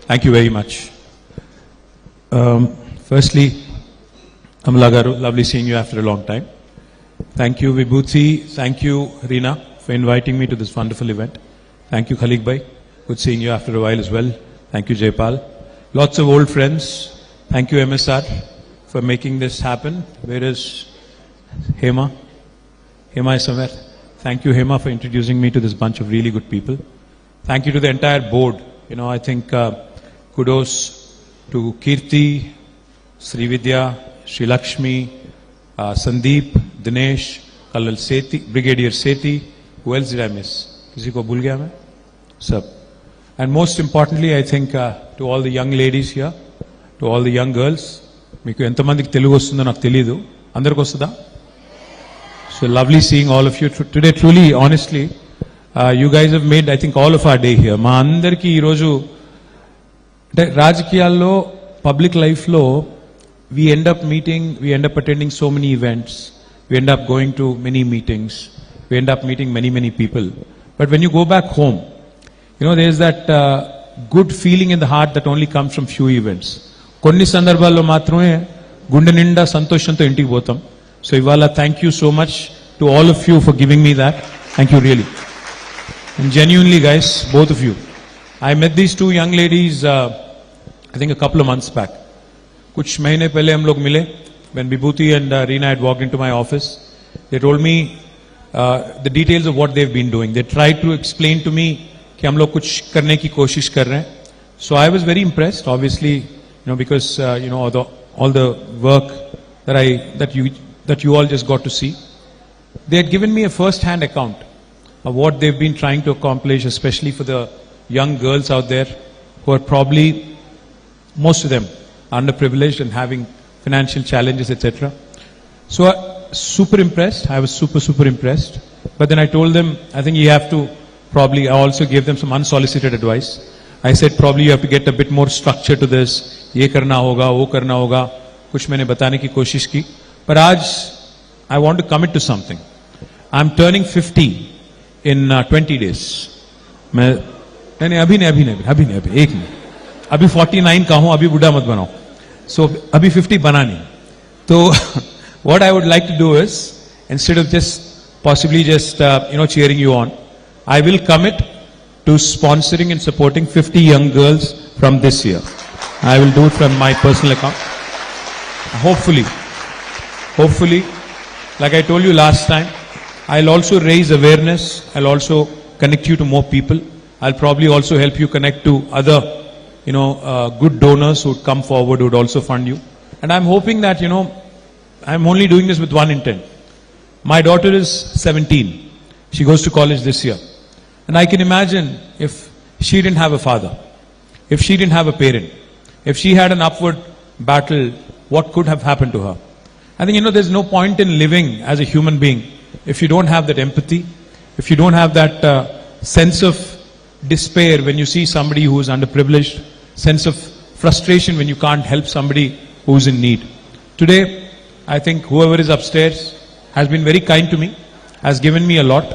Thank you very much. Firstly, Amala Garu, lovely seeing you after a long time. Thank you, Vibhuti. Thank you, Reena, for inviting me to this wonderful event. Thank you, Khalik Bhai. Good seeing you after a while as well. Thank you, Jaypal. Lots of old friends. Thank you, MSR, for making this happen. Where is Hema? Hema is somewhere. Thank you, Hema, for introducing me to this bunch of really good people. Thank you to the entire board. I think kudos to Kirti, Srividya, Sri Lakshmi, Sandeep, Dinesh, Kalal Sethi, Brigadier Sethi. Who else did I miss? Kisi ko bhul gaya main? Sab. And most importantly, I think to all the young ladies here, to all the young girls, మీకు ఎంతమందికి తెలుగు వస్తుందో నాకు తెలియదు. అందరికి వస్తుందా? So lovely seeing all of you today. Truly, honestly, you guys have made, I think, all of our day here. మా అందరికీ ఈరోజు అంటే రాజకీయాల్లో పబ్లిక్ లైఫ్లో we end up meeting, we end up attending so many events, we end up going to many meetings, we end up meeting many people. But when you go back home, there's that good feeling in the heart that only comes from few events. కొన్ని సందర్భాల్లో మాత్రమే గుండె నిండా సంతోషంతో ఇంటికి పోతాం. So ఇవాళ thank you so much to all of you for giving me that. Thank you really. And genuinely, guys, both of you. I met these two young ladies, I think a couple of months back. कुछ महीने पहले हम लोग मिले. When Vibhuti and Reena had walked into my office, they told me the details of what they've been doing. They tried to explain to me कि हम लोग कुछ करने की कोशिश कर रहे हैं. So I was very impressed, obviously, because all the work that you all just got to see. They had given me a first-hand account of what they've been trying to accomplish, especially for the young girls out there who are probably, most of them, underprivileged and having financial challenges, etc. So super impressed. I was super impressed. But then I told them, I think you have to probably, I also gave them some unsolicited advice. I said probably you have to get a bit more structure to this. ये करना होगा, वो करना होगा. कुछ मैंने बताने की कोशिश की. But आज I want to commit to something. I'm turning 50 in 20 days. अभी नहीं, एक नहीं. अभी 49 का हूं, अभी बुढ़ा मत बनाओ. So अभी 50 बना नहीं. तो what I would like to do is, instead of just possibly just cheering you on, I will commit to sponsoring and supporting 50 young girls from this year. I will do it from my personal account. Hopefully, like I told you last time, I'll also raise awareness. I'll also connect you to more people. I'll probably also help you connect to other, good donors who would come forward, who would also fund you. And I'm hoping that, I'm only doing this with one intent. My daughter is 17. She goes to college this year. And I can imagine if she didn't have a father, if she didn't have a parent, if she had an upward battle, what could have happened to her? I think, there's no point in living as a human being if you don't have that empathy, if you don't have that sense of despair when you see somebody who is underprivileged, sense of frustration when you can't help somebody who's in need. Today, I think whoever is upstairs has been very kind to me, has given me a lot,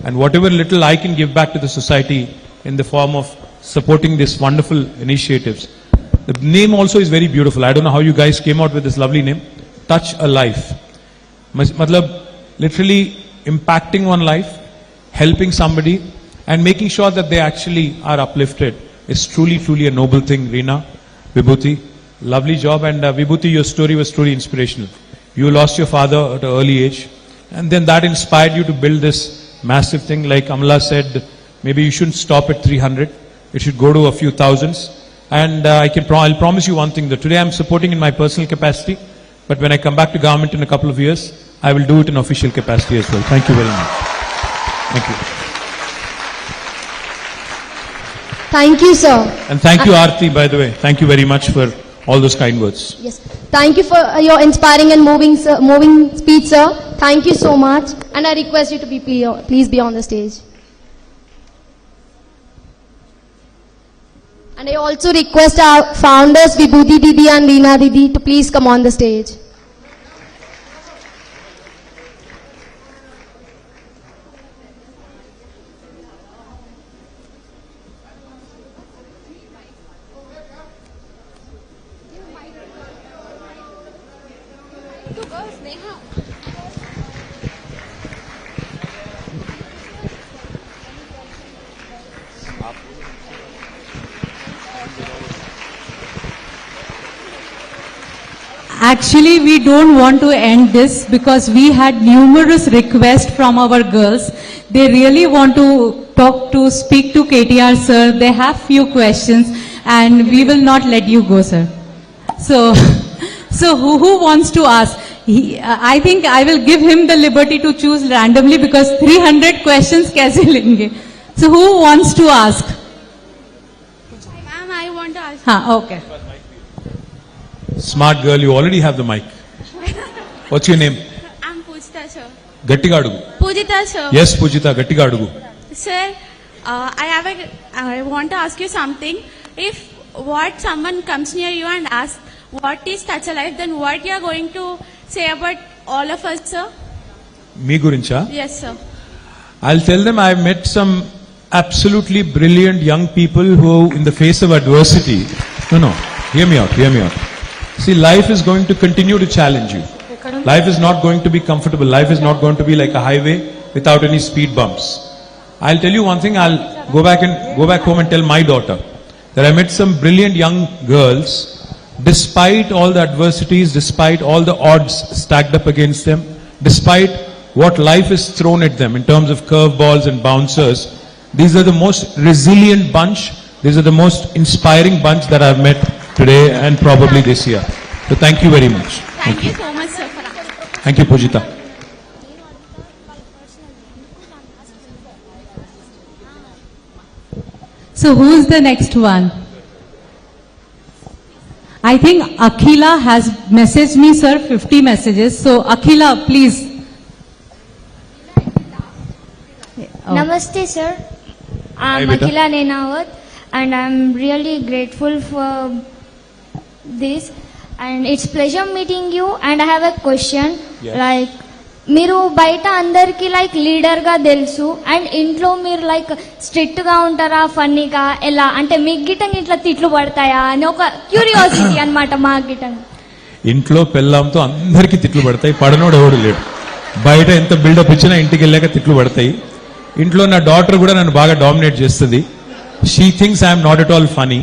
and whatever little I can give back to the society in the form of supporting these wonderful initiatives. The name also is very beautiful. I don't know how you guys came out with this lovely name. Touch a life. Matlab, literally impacting one life, helping somebody, and making sure that they actually are uplifted is truly a noble thing. Reena, Vibhuti, lovely job. And Vibhuti, your story was truly inspirational. You lost your father at an early age, and then that inspired you to build this massive thing. Like Amala said, maybe you shouldn't stop at 300. It should go to a few thousands. And I'll promise you one thing, that today I'm supporting in my personal capacity, but when I come back to government in a couple of years, I will do it in official capacity as well. Thank you very much. Thank you. Thank you, sir. And thank you, Aarti, by the way. Thank you very much for all those kind words. Yes. Thank you for your inspiring and moving speech, sir. Thank you so much. And I request you to please be on the stage. And I also request our founders, Vibhuti Didi and Reena Didi, to please come on the stage. Actually, we don't want to end this because we had numerous requests from our girls. They really want to speak to KTR sir. They have few questions and we will not let you go, sir. So, so who wants to ask? I think I will give him the liberty to choose randomly because 300 questions kaise lenge. So who wants to ask? Ma'am, I want to ask. Okay. Smart girl, you already have the mic. What's your name? I'm Pujita, sir. Gattiga adugu. Pujita, sir. Yes, Pujita, Gattiga adugu. Sir, I want to ask you something. If someone comes near you and asks, what is Touch a Life, then what you are going to say about all of us, sir? Me gurincha? Yes, sir. I'll tell them I've met some absolutely brilliant young people who, in the face of adversity, no, hear me out. See, life is going to continue to challenge you. Life is not going to be comfortable. Life is not going to be like a highway without any speed bumps. I'll tell you one thing, I'll go back home and tell my daughter that I met some brilliant young girls, despite all the adversities, despite all the odds stacked up against them, despite what life has thrown at them in terms of curveballs and bouncers. These are the most resilient bunch. These are the most inspiring bunch that I've met today and probably this year. So thank you very much. Thank you so much, sir, for answering. Thank you, Pujita. So who's the next one? I think Akhila has messaged me, sir, 50 messages. So Akhila, please. Oh. Namaste, sir. I'm Hi, beta. Akhila Nenawat, and I'm really grateful for this. And it's pleasure meeting you. And I have a question. Yes. Like, మీరు బయట అందరికి like leader గా తెలుసు and ఇంట్లో మీరు like strict గా ఉంటారా ఫన్నీగా ఎలా అంటే మీకు గిట్టంగా ఇట్లా తిట్లు పడతాయా అని ఒక క్యూరియాసిటీ అన్నమాట మా గిట్టంగా ఇంట్లో పెళ్ళాంతో అందరికీ తిట్లు పడతాయి, పడనోడు ఎవడు లేడు. బయట ఎంత బిల్డప్ ఇచ్చినా ఇంటికి వెళ్ళాక తిట్లు పడతాయి. ఇంట్లో నా డాటర్ కూడా నన్ను బాగా డామినేట్ చేస్తుంది. She thinks I'm not at all funny.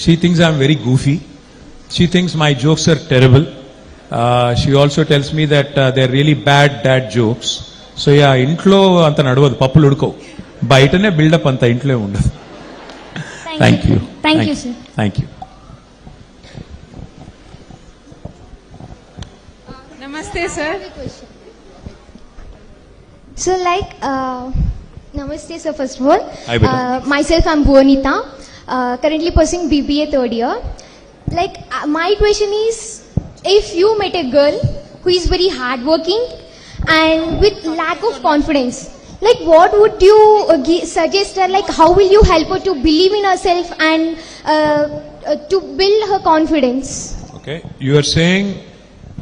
She thinks I'm very goofy. She thinks my jokes are terrible. She also tells me that they're really bad dad jokes. So yeah, ఇంట్లో అంత నడవదు, పప్పులు ఉడుకోవు. బయటనే buildup అంత ఇంట్లో ఉండదు. Thank you. Thank you, sir. Thank you. Namaste, sir. So like, namaste sir first of all. Hi, beta. Myself I'm Bhuvanita, currently pursuing BBA third year. Like my question is, if you met a girl who is very hardworking and with lack of confidence, like what would you suggest her, like how will you help her to believe in herself and to build her confidence? Okay, you are saying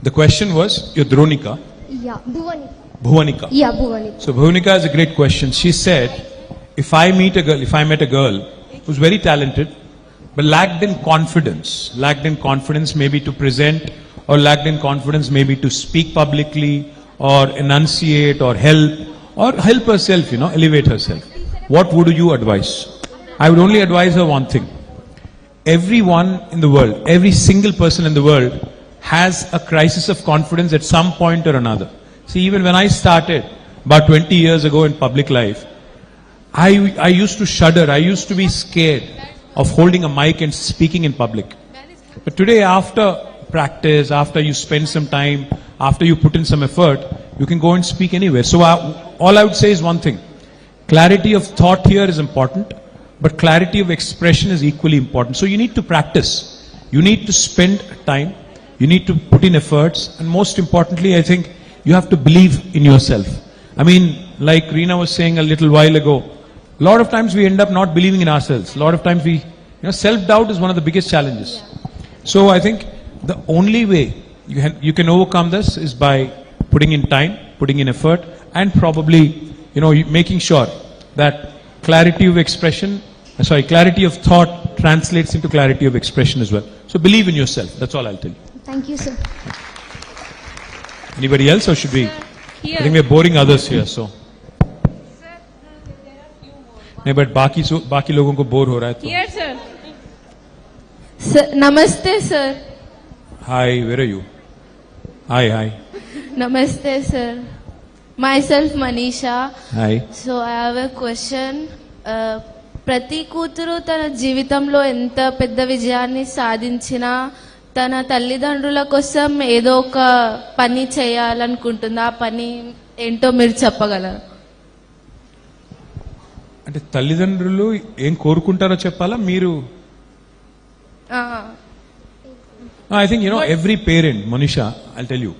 the question was you're Dronika, Yeah, Bhuvanika. Yeah, Bhuvanika. So Bhuvanika is a great question. She said, if I met a girl who's very talented but lacked in confidence maybe to present, or lacked in confidence maybe to speak publicly or enunciate or help herself, elevate herself, what would you advise? I would only advise her one thing. Everyone in the world, every single person in the world has a crisis of confidence at some point or another. See, even when I started about 20 years ago in public life, I used to shudder. I used to be scared of holding a mic and speaking in public. But today, after practice, after you spend some time, after you put in some effort, you can go and speak anywhere. So all I would say is one thing. Clarity of thought here is important, but clarity of expression is equally important. So you need to practice. You need to spend time. You need to put in efforts. And most importantly, I think you have to believe in yourself. I mean, like Reena was saying a little while ago, a lot of times we end up not believing in ourselves. A lot of times self-doubt is one of the biggest challenges. So I think the only way you can overcome this is by putting in time, putting in effort, and probably, making sure that clarity of thought translates into clarity of expression as well. So believe in yourself. That's all I'll tell you. Thank you, sir. Anybody else or should we? Here. I think we're boring others here, so. नहीं but बाकी लोगों को bore हो रहा है तो. Here, sir. Sir, namaste, sir. Hi, where are you? Hi. Namaste, sir. Myself, Manisha. Hi. So, I have a question. ప్రతి కూతురు తన జీవితంలో ఎంత పెద్ద విజయాన్ని సాధించినా తన తల్లిదండ్రుల కోసం ఏదో ఒక పని చేయాలనుకుంటుంది. ఆ పని ఏంటో మీరు చెప్పగలరు? అంటే తల్లిదండ్రులు ఏం కోరుకుంటారో చెప్పాలా మీరు? I think, every parent, Manisha, I'll tell you.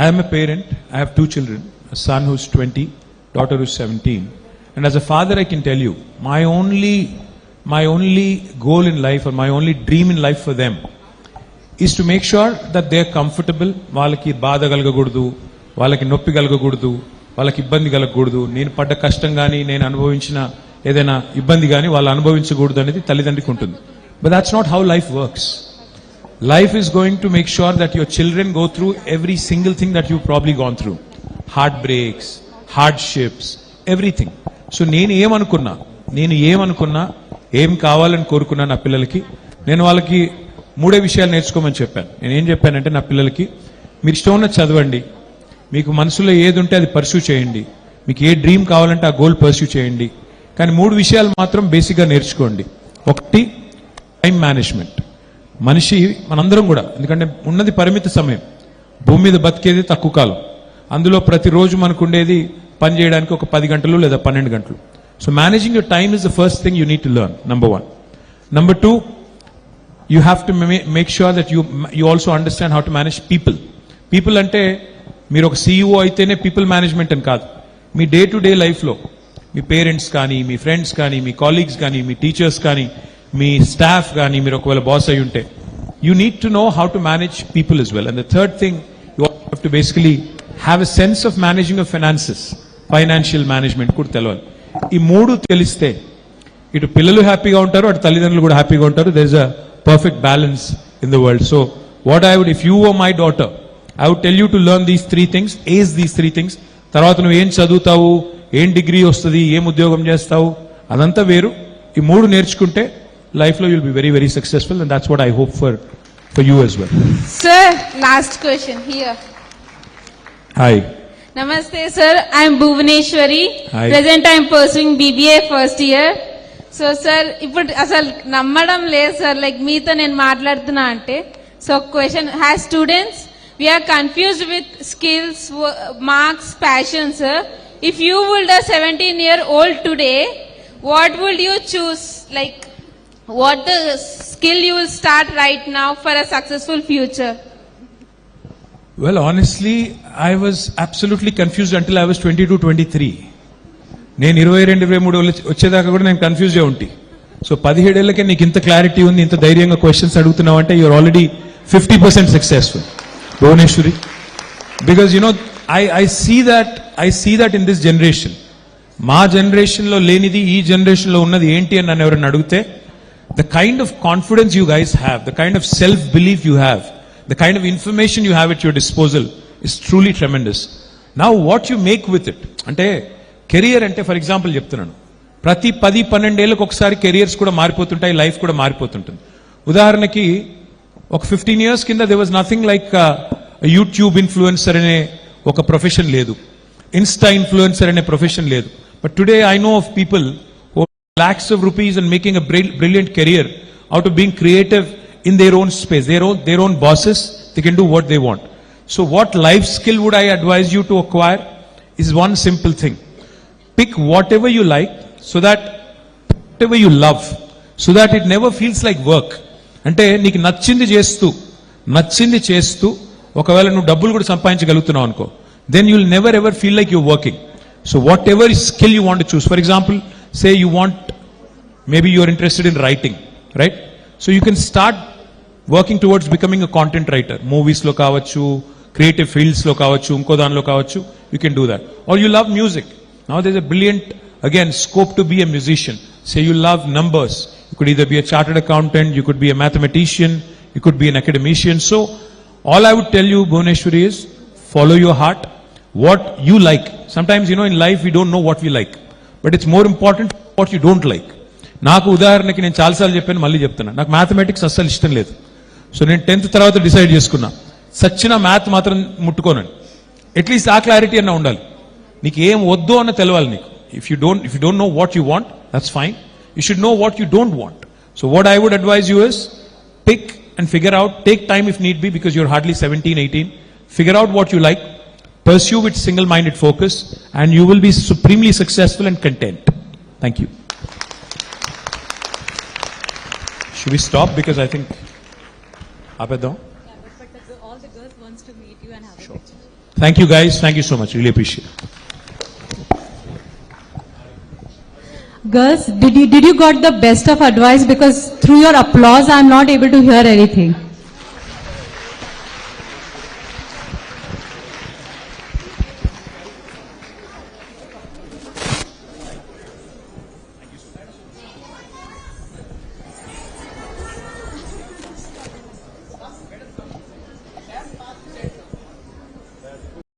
I am a parent. I have 2 children, a son who's 20, daughter who's 17. And as a father, I can tell you, my only goal in life or my only dream in life for them is to make sure that they're comfortable. వాళ్ళకి బాధ కలగకూడదు, వాళ్ళకి నొప్పి కలగకూడదు, వాళ్ళకి ఇబ్బంది కలగకూడదు. నేను పడ్డ కష్టం కానీ నేను అనుభవించిన ఏదైనా ఇబ్బంది కానీ వాళ్ళు అనుభవించకూడదు అనేది తల్లిదండ్రికి ఉంటుంది. But that's not how life works. Life is going to make sure that your children go through every single thing that you've probably gone through. Heartbreaks, hardships, everything. So నేను ఏమనుకున్నా ఏం కావాలని కోరుకున్నా నా పిల్లలకి, నేను వాళ్ళకి 3 విషయాలు నేర్చుకోమని చెప్పాను. నేను ఏం చెప్పానంటే నా పిల్లలకి, మీరు ఇష్టం ఉన్న చదవండి, మీకు మనసులో ఏది ఉంటే అది పర్స్యూ చేయండి, మీకు ఏ డ్రీమ్ కావాలంటే ఆ గోల్ పర్స్యూ చేయండి, కానీ 3 విషయాలు మాత్రం బేసిక్గా నేర్చుకోండి. ఒకటి, టైం మేనేజ్మెంట్. మనిషి మనందరం కూడా, ఎందుకంటే ఉన్నది పరిమిత సమయం, భూమి మీద బతికేది తక్కువ కాలం, అందులో ప్రతిరోజు మనకు ఉండేది పని చేయడానికి ఒక 10 గంటలు లేదా 12 గంటలు. So managing your time is the first thing you need to learn, number 1. Number 2, you have to make sure that you also understand how to manage people. People అంటే మీరు ఒక CEO అయితేనే పీపుల్ మేనేజ్మెంట్ అని కాదు. మీ day to day లైఫ్లో మీ parents కానీ, మీ friends కానీ, మీ colleagues కానీ, మీ టీచర్స్ కానీ, మీ స్టాఫ్ కానీ, మీరు ఒకవేళ బాస్ అయి ఉంటే, you need to know how to manage people as well. And the third thing, you have to basically have a sense of managing your finances. Financial management కూడా తెలవాలి. ఈ 3 తెలిస్తే ఇటు పిల్లలు హ్యాపీగా ఉంటారు, అటు తల్లిదండ్రులు కూడా హ్యాపీగా ఉంటారు. There is a perfect balance in the world. So what I would, if you were my daughter, I would tell you to learn these 3 things, as these 3 things. తర్వాత నువ్వు ఏం చదువుతావు, ఏం డిగ్రీ వస్తుంది, ఏం ఉద్యోగం చేస్తావు, అదంతా వేరు. ఈ 3 నేర్చుకుంటే లైఫ్లో you'll be very very successful. And that's what I hope for you as well. Sir, last question here. Hi. Namaste, sir. I am Bhuvaneshwari. Hi. Present I am pursuing BBA first year. So, sir, ఇప్పుడు అసలు నమ్మడం లేదు sir, like మీతో నేను మాట్లాడుతున్నా అంటే. So question, has students we are confused with skills, marks, passion, sir. If you would a 17-year-old today, what would you choose? Like, what the skill you will start right now for a successful future? Well, honestly, I was absolutely confused until I was 22, 23. నేను 22, 23 వచ్చేదాకా కూడా నేను confuse అయి ఉంటి. So 17 ఏళ్ళకే నీకు ఇంత clarity ఉంది, ఇంత ధైర్యంగా క్వశ్చన్స్ అడుగుతున్నావు అంటే you're already 50% successful, Bhuvaneshwari. Because I see that in this generation. మా జనరేషన్లో లేనిది ఈ జనరేషన్లో ఉన్నది ఏంటి అని నన్ను ఎవరైనా అడిగితే, the kind of confidence you guys have, the kind of self belief you have, the kind of information you have at your disposal is truly tremendous. Now what you make with it, అంటే career అంటే for example చెప్తున్నాను, ప్రతి 10-12 ఏళ్ళకి ఒకసారి careers కూడా మారిపోతుంటాయి, life కూడా మారిపోతుంటుంది. ఉదాహరణకి ఒక 15 years కింద there was nothing like YouTube influencer అనే ఒక ప్రొఫెషన్ లేదు, ఇన్స్టా ఇన్ఫ్లుయెన్సర్ అనే ప్రొఫెషన్ లేదు. But today I know of people who have lakhs of rupees and making a brilliant career out of being creative in their own space, their own bosses. They can do what they want. So what life skill would I advise you to acquire is one simple thing. Pick whatever you like, so that whatever you love, so that it never feels like work. అంటే నీకు నచ్చింది చేస్తూ ఒకవేళ నువ్వు డబ్బులు కూడా సంపాదించగలుగుతున్నావు అనుకో, then you'll never ever feel like you're working. So whatever skill you want to choose, for example, say maybe you're interested in writing, right? So you can start working towards becoming a content writer. Movies lo kavachu, creative fields lo kavachu, inko danlo kavachu, you can do that. Or you love music. Now there's a brilliant, again, scope to be a musician. Say you love numbers. You could either be a chartered accountant, you could be a mathematician, you could be an academician. So all I would tell you, Bhuvaneshwari, is follow your heart, what you like. Sometimes, in life we don't know what we like, but it's more important what you don't like. నాకు ఉదాహరణకి నేను చాలాసార్లు చెప్పాను, మళ్ళీ చెప్తున్నా, నాకు mathematics అస్సలు ఇష్టం లేదు. సో నేను 10th తర్వాత డిసైడ్ చేసుకున్నా, సచ్చిన మ్యాథ్ మాత్రం ముట్టుకోనండి. అట్లీస్ట్ ఆ క్లారిటీ అన్న ఉండాలి. నీకు ఏం వద్దు అన్న తెలవాలి నీకు. If you don't know what you want, that's fine. You should know what you don't want. So what I would advise you is pick and figure out, take time if need be, because you're hardly 17, 18. Figure out what you like, pursue with single-minded focus, and you will be supremely successful and content. Thank you. Should we stop? Because I think... Abedon? All the girls wants to meet you and have a picture. Thank you guys. Thank you so much. Really appreciate it. Girls, did you got the best of advice, because through your applause I am not able to hear anything.